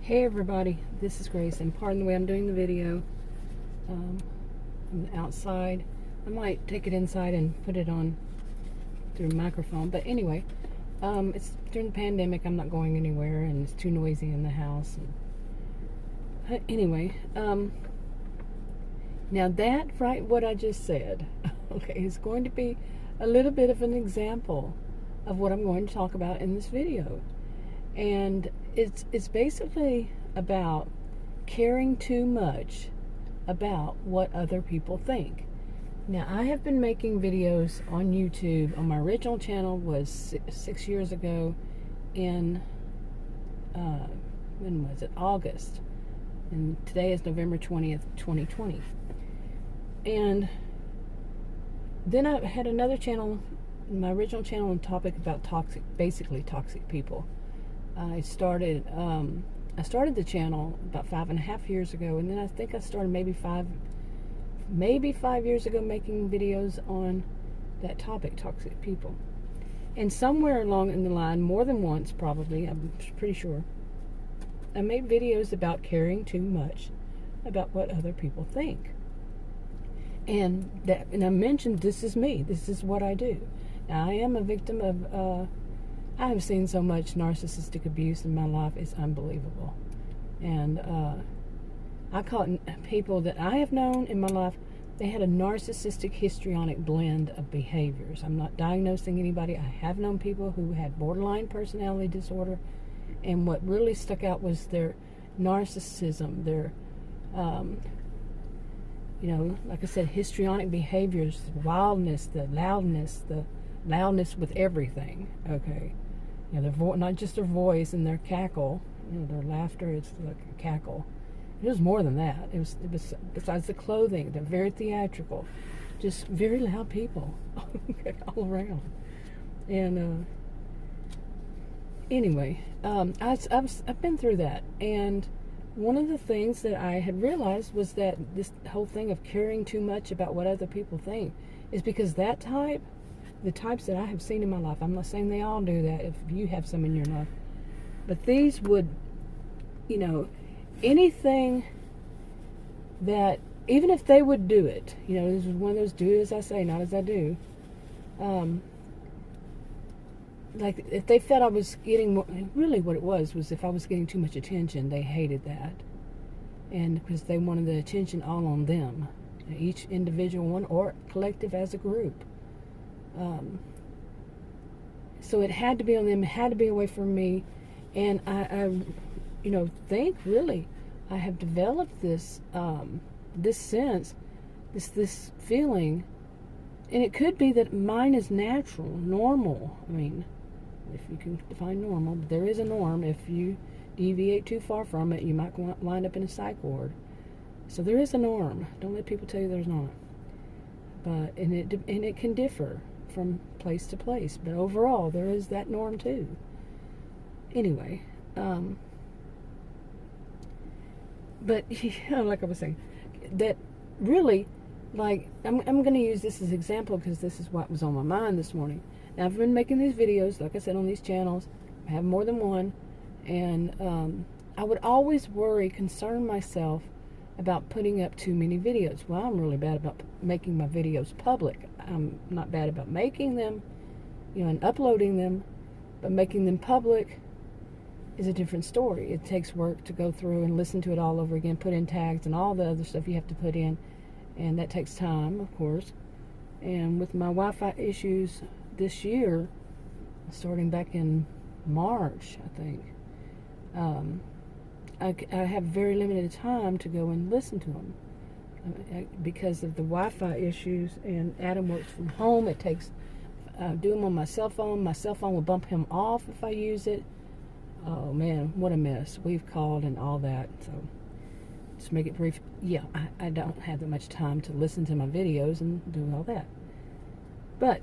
Hey everybody, this is Grace, and pardon the way I'm doing the video. I'm outside. I might take it inside and put it on through a microphone, but anyway, it's during the pandemic. I'm not going anywhere, and it's too noisy in the house. And, anyway, now that, right, what I just said, okay, is going to be a little bit of an example of what I'm going to talk about in this video. And it's basically about caring too much about what other people think. Now, I have been making videos on YouTube. On my original channel was 6 years ago in, when was it? August. And today is November 20th, 2020. And then I had another channel, my original channel, on topic about basically toxic people. I started the channel about 5.5 years ago, and then I think I started maybe five years ago making videos on that topic, toxic people. And somewhere along in the line, more than once probably, I'm pretty sure, I made videos about caring too much about what other people think. And I mentioned, this is me, this is what I do. Now, I am a victim of I have seen so much narcissistic abuse in my life, it's unbelievable. And I call it, people that I have known in my life, they had a narcissistic histrionic blend of behaviors. I'm not diagnosing anybody. I have known people who had borderline personality disorder, and what really stuck out was their narcissism, their, like I said, histrionic behaviors, the wildness, the loudness with everything, okay? Their not just their voice and their cackle, their laughter, it's like a cackle. It was more than that. It was besides the clothing, they're very theatrical, just very loud people all around. And anyway, I've been through that, and one of the things that I had realized was that this whole thing of caring too much about what other people think is because the types that I have seen in my life, I'm not saying they all do that if you have some in your life, but these would, anything that, even if they would do it, this is one of those do as I say, not as I do, like if they felt I was getting, really what it was if I was getting too much attention, they hated that. And because they wanted the attention all on them, each individual one or collective as a group. So it had to be on them, it had to be away from me. And I think really I have developed this, this sense, this feeling, and it could be that mine is natural, normal. I mean, if you can define normal, but there is a norm. If you deviate too far from it, you might wind up in a psych ward. So there is a norm. Don't let people tell you there's not. But and it can differ from place to place, but overall there is that norm too. Anyway, but like I was saying, that really, like, I'm going to use this as an example because this is what was on my mind this morning. Now, I've been making these videos, like I said, on these channels. I have more than one, and I would always concern myself about putting up too many videos. Well, I'm really bad about making my videos public. I'm not bad about making them, and uploading them, but making them public is a different story. It takes work to go through and listen to it all over again, put in tags and all the other stuff you have to put in, and that takes time, of course. And with my Wi-Fi issues this year, starting back in March, I think, I have very limited time to go and listen to them because of the Wi-Fi issues, and Adam works from home. It takes, do them on my cell phone. My cell phone will bump him off if I use it. Oh man, what a mess. We've called and all that. So just make it brief. Yeah, I don't have that much time to listen to my videos and do all that. But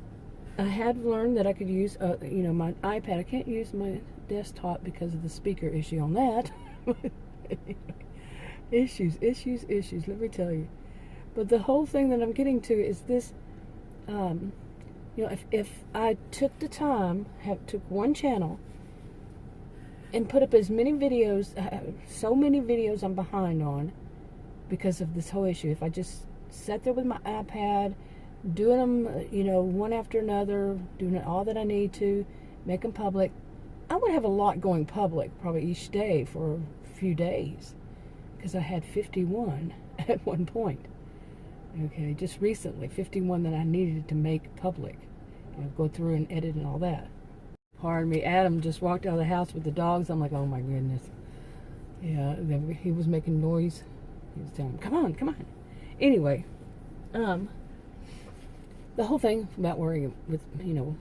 I had learned that I could use, my iPad. I can't use my desktop because of the speaker issue on that. Issues, let me tell you. But the whole thing that I'm getting to is this, if I took the time, took one channel, and put up as many videos, so many videos I'm behind on because of this whole issue. If I just sat there with my iPad, doing them, you know, one after another, doing all that I need to, make them public, I would have a lot going public probably each day for a few days, because I had 51 at one point. Okay, just recently, 51 that I needed to make public. You know, go through and edit and all that. Pardon me, Adam just walked out of the house with the dogs. I'm like, oh my goodness. Yeah, he was making noise. He was telling him, come on, come on. Anyway, the whole thing about worrying with, you know,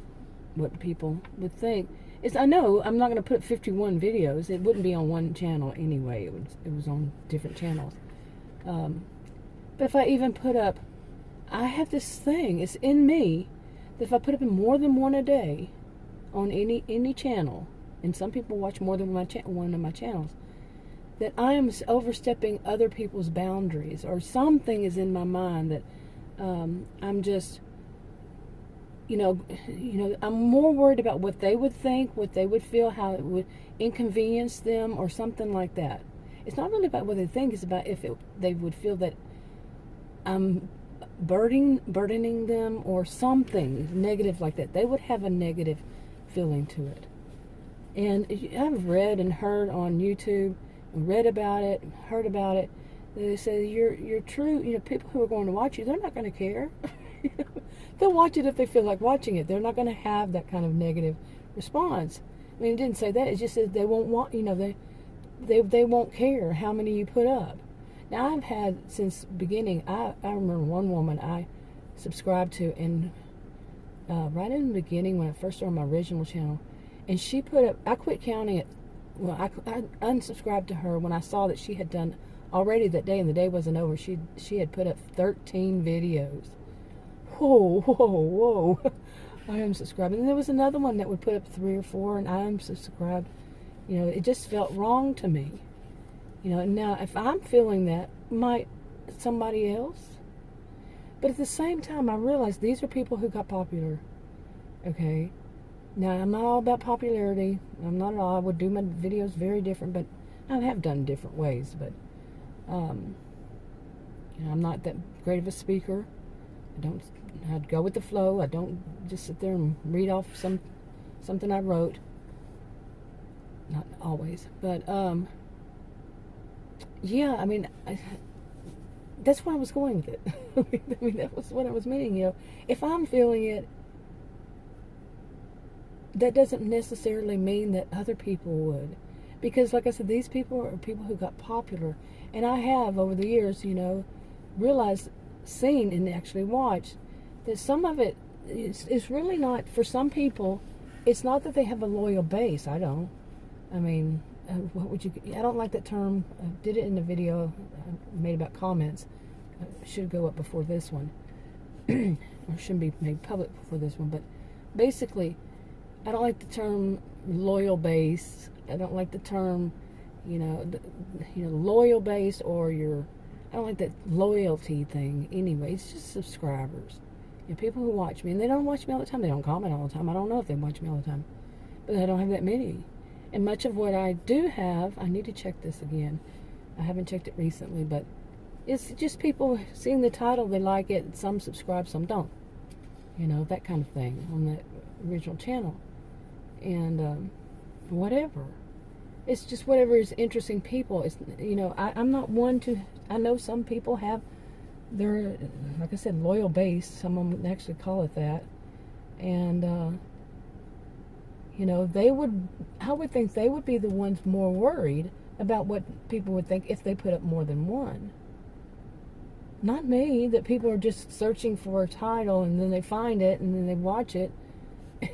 what people would think is, I know I'm not going to put 51 videos. It wouldn't be on one channel anyway. It was on different channels. But if I even put up, I have this thing, it's in me, that if I put up more than one a day on any channel, and some people watch more than one of my channels, that I am overstepping other people's boundaries, or something is in my mind that I'm just, you know, I'm more worried about what they would think, what they would feel, how it would inconvenience them, or something like that. It's not really about what they think, it's about if they would feel that I'm burdening them, or something negative like that. They would have a negative feeling to it. And I've read and heard on YouTube, read about it, heard about it. They say you're true. You know, people who are going to watch you, they're not going to care. They'll watch it if they feel like watching it. They're not going to have that kind of negative response. I mean, it didn't say that. It just says they won't want. You know, they won't care how many you put up. Now, I've had since beginning. I remember one woman I subscribed to, and right in the beginning when I first started my original channel, and she put up. I quit counting it. Well, I unsubscribed to her when I saw that she had done already that day, and the day wasn't over. She had put up 13 videos. Whoa, whoa, whoa! I unsubscribed, and there was another one that would put up 3 or 4, and I unsubscribed. You know, it just felt wrong to me. You know, now if I'm feeling that, might somebody else? But at the same time, I realized these are people who got popular. Okay. Now, I'm not all about popularity. I'm not at all. I would do my videos very different, but I have done different ways. But, you know, I'm not that great of a speaker. I'd go with the flow. I don't just sit there and read off something I wrote. Not always, but, yeah, I mean, that's where I was going with it. I mean, that was what I was meaning, you know. If I'm feeling it, that doesn't necessarily mean that other people would. Because, like I said, these people are people who got popular. And I have, over the years, you know, realized, seen, and actually watched, that some of it is really not, for some people, it's not that they have a loyal base. I don't. I mean, what would you, I don't like that term. I did it in the video I made about comments. It should go up before this one. Or shouldn't be made public before this one. But basically, I don't like the term loyal base. I don't like the term, you know, loyal base, or I don't like that loyalty thing anyway. It's just subscribers. You know, people who watch me, and they don't watch me all the time. They don't comment all the time. I don't know if they watch me all the time. But I don't have that many. And much of what I do have, I need to check this again. I haven't checked it recently, but it's just people seeing the title, they like it. Some subscribe, some don't. You know, that kind of thing on that original channel. And whatever. It's just whatever is interesting people. It's, you know, I'm not one to, I know some people have their, like I said, loyal base. Some of them actually call it that. And, you know, I would think they would be the ones more worried about what people would think if they put up more than one. Not me, that people are just searching for a title and then they find it and then they watch it.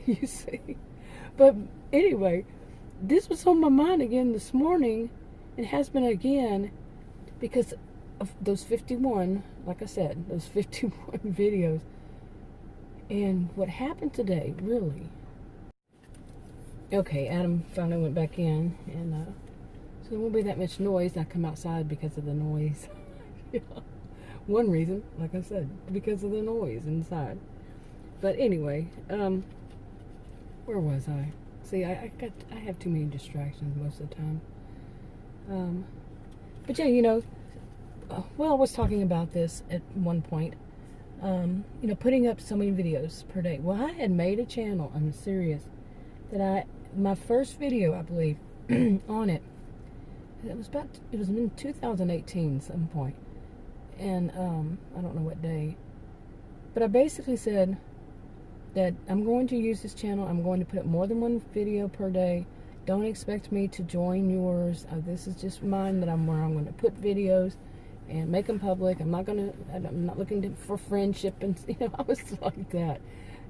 You see? But anyway, this was on my mind again this morning. It has been again because of those 51, like I said, those 51 videos. And what happened today, really. Okay, Adam finally went back in, and so there won't be that much noise. I come outside because of the noise. Yeah. One reason, like I said, because of the noise inside. But anyway, where was I? See, I have too many distractions most of the time. But yeah, well, I was talking about this at one point. Putting up so many videos per day. Well, I had made a channel, I'm serious, that my first video, I believe, on it, it was in 2018 at some point, and I don't know what day, but I basically said that I'm going to use this channel, I'm going to put up more than one video per day. Don't expect me to join yours. This is just mine, where I'm going to put videos and make them public. I'm not looking for friendship, and I was like that.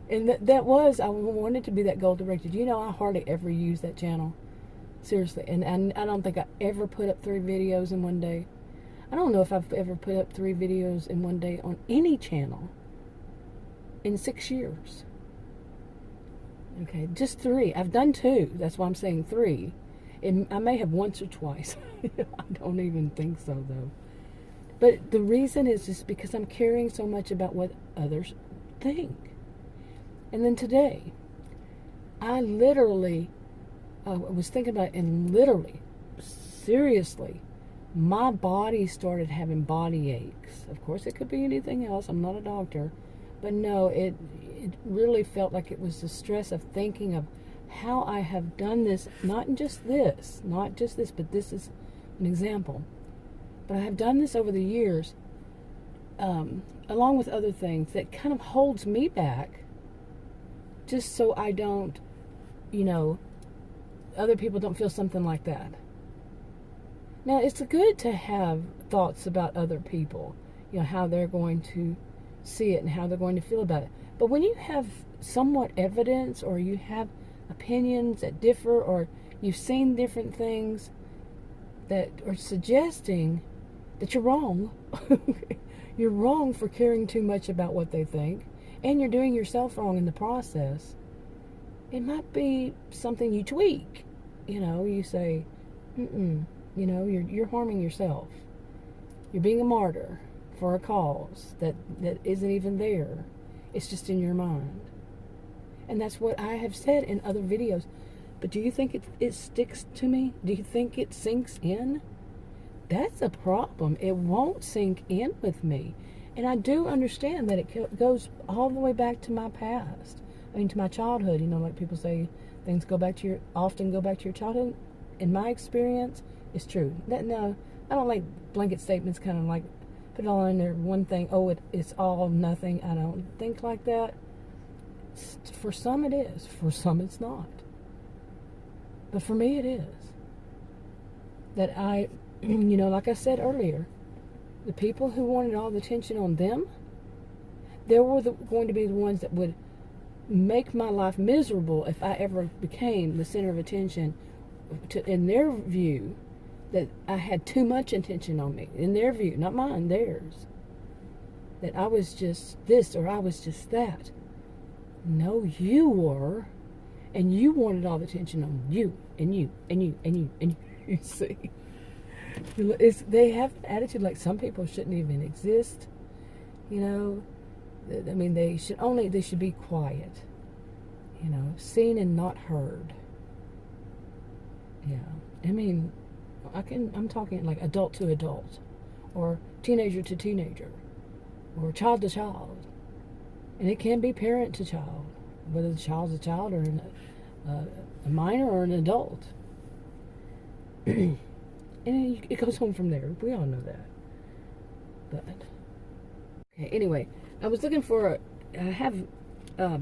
And I wanted to be that goal directed. I hardly ever use that channel. Seriously. And I don't think I ever put up 3 videos in one day. I don't know if I've ever put up 3 videos in one day on any channel in 6 years. Okay, just 3. I've done 2. That's why I'm saying 3. I may have once or twice. I don't even think so, though. But the reason is just because I'm caring so much about what others think. And then today, I literally was thinking about it, and literally, seriously, my body started having body aches. Of course, it could be anything else. I'm not a doctor. But no, it really felt like it was the stress of thinking of how I have done this, not just this, but this is an example. But I have done this over the years, along with other things that kind of holds me back, just so I don't, other people don't feel something like that. Now, it's good to have thoughts about other people, how they're going to see it and how they're going to feel about it. But when you have somewhat evidence, or you have opinions that differ, or you've seen different things that are suggesting that you're wrong. You're wrong for caring too much about what they think, and you're doing yourself wrong in the process. It might be something you tweak. You say, you're harming yourself. You're being a martyr for a cause that isn't even there. It's just in your mind. And that's what I have said in other videos. But do you think it sticks to me? Do you think it sinks in? That's a problem. It won't sink in with me. And I do understand that it goes all the way back to my past. To my childhood. Like people say, things often go back to your childhood. In my experience, it's true. No, I don't like blanket statements, kind of like put it all in there, one thing, it's all nothing. I don't think like that. For some it is. For some it's not. But for me it is. That like I said earlier, the people who wanted all the attention on them, they were going to be the ones that would make my life miserable if I ever became the center of attention, in their view, that I had too much attention on me. In their view, not mine, theirs. That I was just this or I was just that. No, you were. And you wanted all the attention on you, and you, and you, and you, and you. You see? They have an attitude like some people shouldn't even exist. They should be quiet. Seen and not heard. Yeah. I'm talking like adult to adult, or teenager to teenager, or child to child. And it can be parent to child, whether the child's a child or a minor or an adult. And it goes on from there. We all know that. But, okay, anyway, I was looking for, I have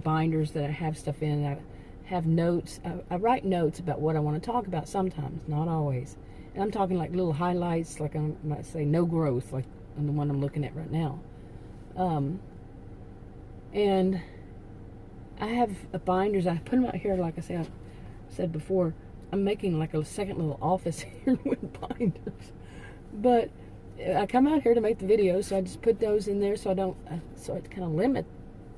binders that I have stuff in. I have notes. I write notes about what I want to talk about sometimes, not always. And I'm talking like little highlights, like I might say no growth, like on the one I'm looking at right now. And I have binders. I put them out here, like I said before. I'm making like a second little office here with binders. But I come out here to make the video, so I just put those in there so I kind of limit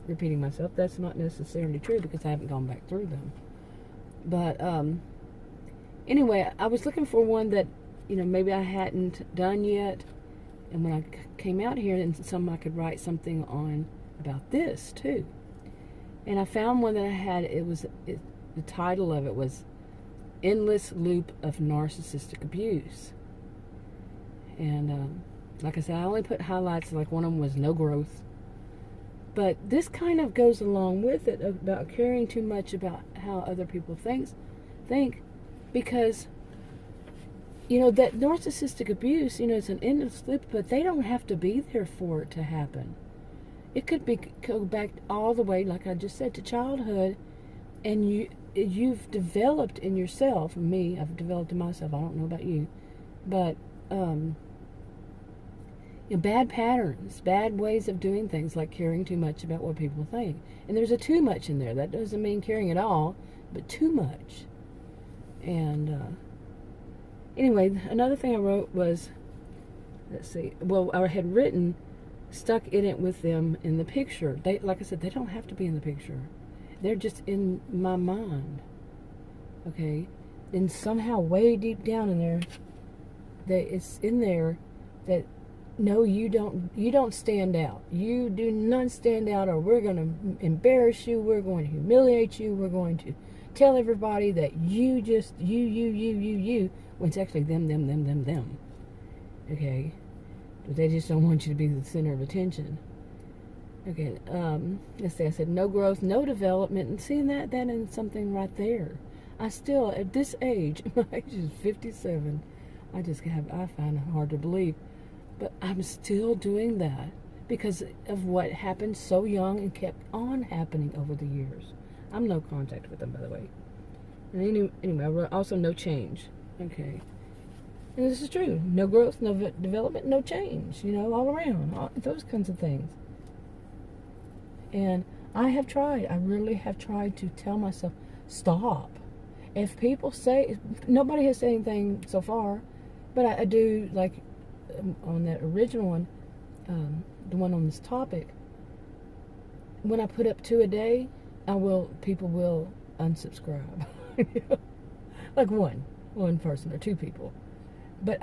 repeating myself. That's not necessarily true because I haven't gone back through them. But anyway, I was looking for one that, maybe I hadn't done yet. And when I came out here, and I could write something on about this too. And I found one that I had. the title of it was Endless Loop of Narcissistic Abuse. And like I said, I only put highlights, like one of them was no growth. But this kind of goes along with it, about caring too much about how other people think, because, that narcissistic abuse, it's an endless loop, but they don't have to be there for it to happen. It could go back all the way, like I just said, to childhood, and you've developed in yourself. Me, I've developed in myself. I don't know about you, but bad patterns, bad ways of doing things, like caring too much about what people think. And there's a too much in there. That doesn't mean caring at all, but too much. And anyway, another thing I wrote was, I had written, stuck in it with them in the picture. They, like I said, they don't have to be in the picture. They're just in my mind. Okay? And somehow way deep down in there, it's in there that, no, you don't stand out. You do not stand out, or we're going to embarrass you. We're going to humiliate you. We're going to tell everybody that you just, you, when it's actually them. Okay? But they just don't want you to be the center of attention. Okay, let's see, I said no growth, no development, and seeing that is something right there. I still, at this age, my age is 57, I find it hard to believe, but I'm still doing that because of what happened so young and kept on happening over the years. I'm no contact with them, by the way. And anyway, I wrote also no change. Okay. And this is true. No growth, no development, no change, all around. Those kinds of things. And I really have tried to tell myself, stop. If people say, nobody has said anything so far, but I do, like on that original one, the one on this topic, when I put up 2 a day, people will unsubscribe. Like one person or 2 people. But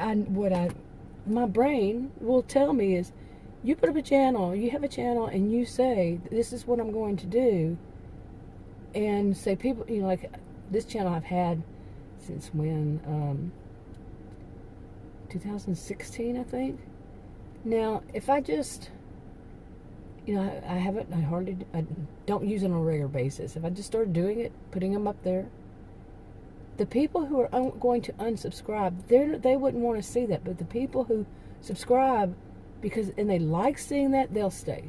my brain will tell me is, you put up a channel, you have a channel, and you say, this is what I'm going to do, and say people, like this channel I've had since when, 2016, I think. Now, if I just, I don't use it on a regular basis. If I just started doing it, putting them up there, the people who are going to unsubscribe, they wouldn't want to see that. But the people who subscribe and they like seeing that, they'll stay.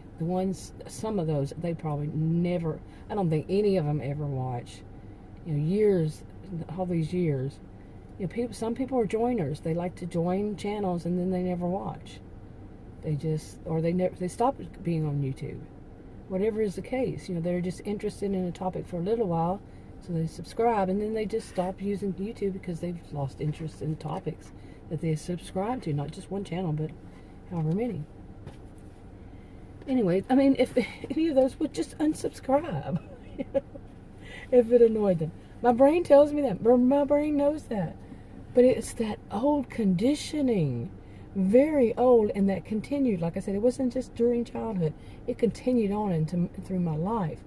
Some of those, they probably never, I don't think any of them ever watch. All these years. Some people are joiners. They like to join channels and then they never watch. They stop being on YouTube. Whatever is the case, they're just interested in a topic for a little while. So they subscribe, and then they just stop using YouTube because they've lost interest in topics that they subscribe to. Not just one channel, but however many. Anyway, I mean, if any of those would just unsubscribe, if it annoyed them. My brain tells me that. My brain knows that. But it's that old conditioning, very old, and that continued. Like I said, it wasn't just during childhood. It continued on through my life.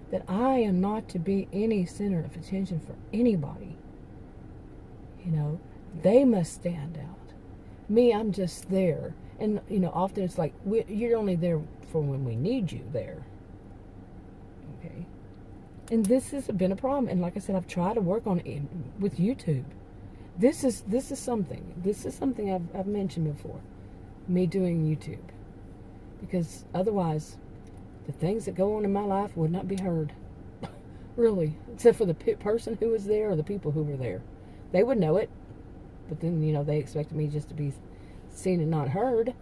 That I am not to be any center of attention for anybody. They must stand out. Me, I'm just there. And, often it's like, you're only there for when we need you there. Okay? And this has been a problem. And like I said, I've tried to work on it with YouTube. This is something I've mentioned before. Me doing YouTube. Because otherwise, the things that go on in my life would not be heard. Really. Except for the person who was there or the people who were there. They would know it. But then, they expected me just to be seen and not heard.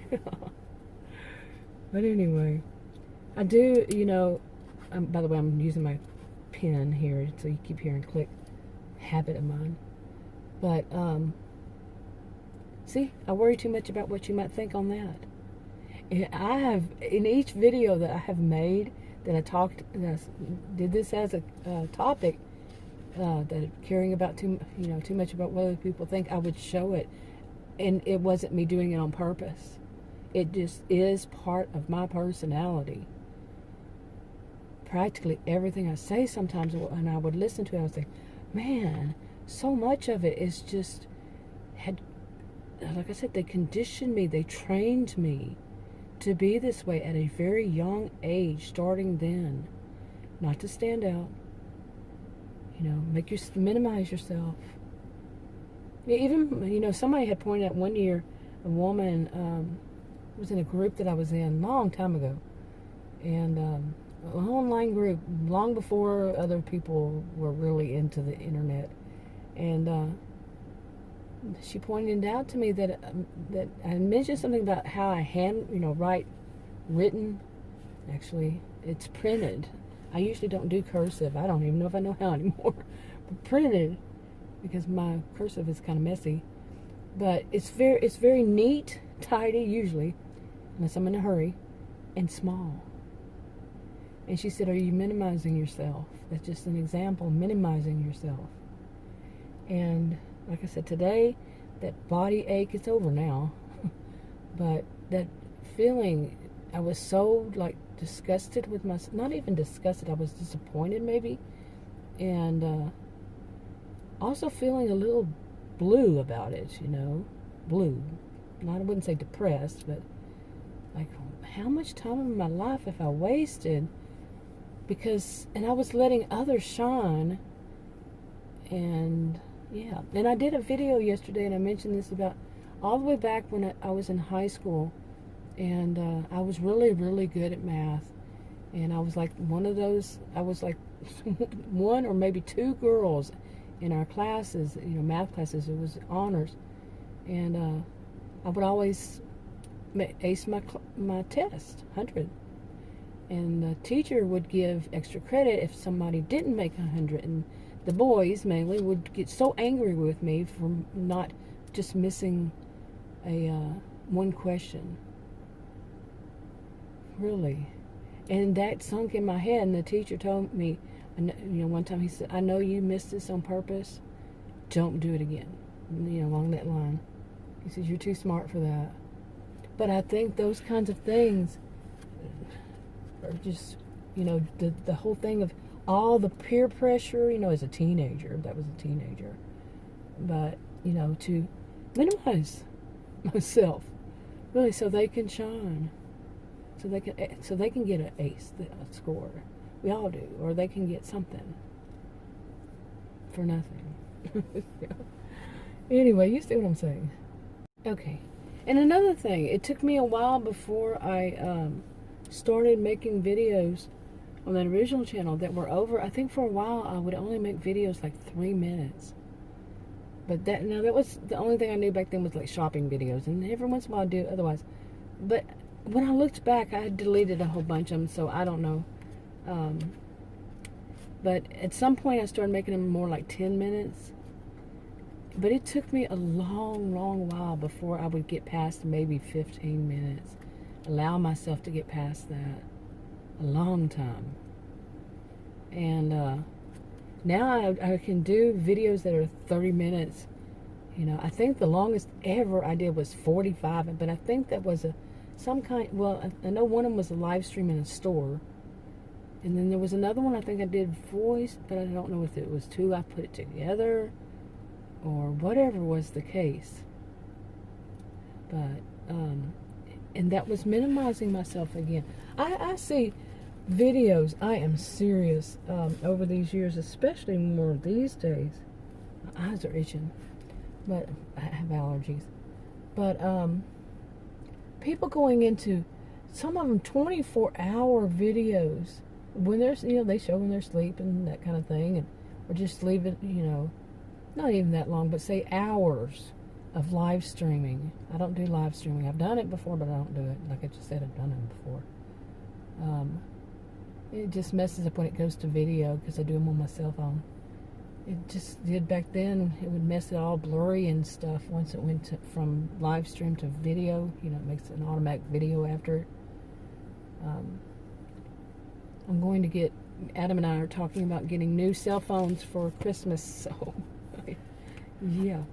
But anyway, I do, by the way, I'm using my pen here, so you keep hearing click. Habit of mine. But, see, I worry too much about what you might think on that. I have, in each video that I have made, that I did this as a topic, that caring about too much about what other people think, I would show it. And it wasn't me doing it on purpose. It just is part of my personality. practically everything I say sometimes, and I would listen to it, I would think, man, so much of it is just like I said, they conditioned me, they trained me to be this way at a very young age, starting then. Not to stand out, minimize yourself. Even, somebody had pointed out one year, a woman was in a group that I was in a long time ago, and an online group long before other people were really into the internet, and she pointed out to me that I mentioned something about how I write written. Actually, it's printed. I usually don't do cursive. I don't even know if I know how anymore. But printed, because my cursive is kind of messy. But it's very neat, tidy usually, unless I'm in a hurry, and small. And she said, "Are you minimizing yourself?" That's just an example, minimizing yourself. And like I said, today, that body ache is over now. But that feeling, I was so disgusted with myself. Not even disgusted, I was disappointed maybe. And also feeling a little blue about it, blue. I wouldn't say depressed, but how much time of my life have I wasted? And I was letting others shine. And yeah, and I did a video yesterday, and I mentioned this about all the way back when I was in high school, and I was really, really good at math, and I was one of those, I was one or maybe two girls in our classes, math classes. It was honors, and I would always ace my test, 100, and the teacher would give extra credit if somebody didn't make 100, and the boys mainly would get so angry with me for not just missing a one question. Really. And that sunk in my head, and the teacher told me, one time he said, "I know you missed this on purpose. Don't do it again." Along that line. He says, "You're too smart for that." But I think those kinds of things are just, the whole thing of all the peer pressure, as a teenager, that was a teenager. But, to minimize myself, really, so they can shine. So they can get an ace, a score. We all do. Or they can get something for nothing. Anyway, you see what I'm saying. Okay. And another thing, it took me a while before I started making videos on that original channel that were over. I think for a while I would only make videos 3 minutes. But that was the only thing I knew back then, was shopping videos, and every once in a while I'd do it otherwise. But when I looked back, I had deleted a whole bunch of them, so I don't know. But at some point I started making them more 10 minutes. But it took me a long, long while before I would get past maybe 15 minutes. Allow myself to get past that. A long time. And now I can do videos that are 30 minutes. I think the longest ever I did was 45, but I think that was I know one of them was a live stream in a store. And then there was another one I think I did voice, but I don't know if it was two I put it together or whatever was the case. But and that was minimizing myself again. I see videos, I am serious, over these years, especially more these days. My eyes are itching, but I have allergies. But people going into, some of them 24-hour videos when they're, they show when they're sleeping and that kind of thing, and or just leave it, not even that long, but say hours of live streaming. I don't do live streaming. I've done it before, but I don't do it. Like I just said, I've done it before. It just messes up when it goes to video, because I do them on my cell phone. It just did back then. It would mess it all blurry and stuff once it went from live stream to video. It makes an automatic video after it. I'm going to get, Adam and I are talking about getting new cell phones for Christmas, so yeah,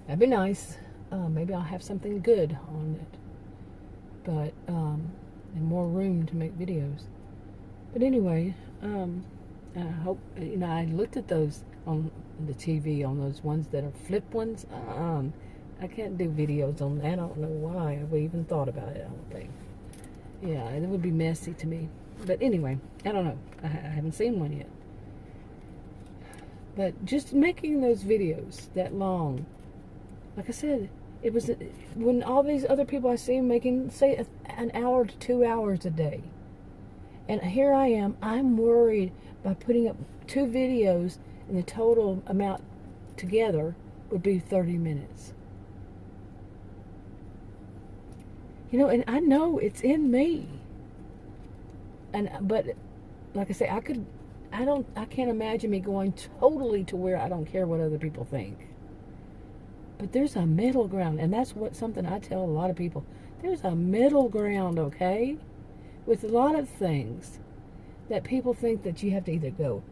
that'd be nice. Maybe I'll have something good on it, but and more room to make videos. But anyway, I hope, I looked at those on the TV, on those ones that are flip ones. I can't do videos on that. I don't know why I've even thought about it. I don't think. Yeah, it would be messy to me. But anyway, I don't know. I haven't seen one yet. But just making those videos that long, like I said, it was when all these other people I see making, say, an hour to 2 hours a day. And here I am, I'm worried by putting up 2 videos, and the total amount together would be 30 minutes. And I know it's in me. But like I say, I can't imagine me going totally to where I don't care what other people think. But there's a middle ground, and that's something I tell a lot of people. There's a middle ground, okay? With a lot of things that people think that you have to either go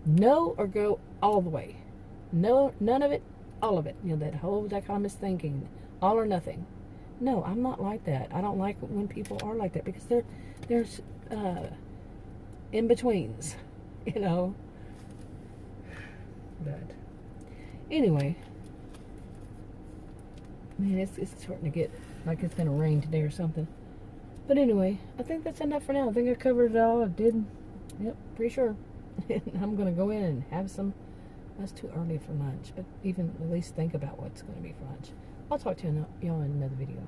no or go all the way. No, none of it, all of it. That whole dichotomous thinking, all or nothing. No, I'm not like that. I don't like when people are like that, because there's in-betweens, But anyway, man, it's starting to get like it's going to rain today or something. But anyway, I think that's enough for now. I think I covered it all. I did. Yep, pretty sure. I'm going to go in and have some. That's too early for lunch, but even at least think about what's going to be for lunch. I'll talk to y'all in another video.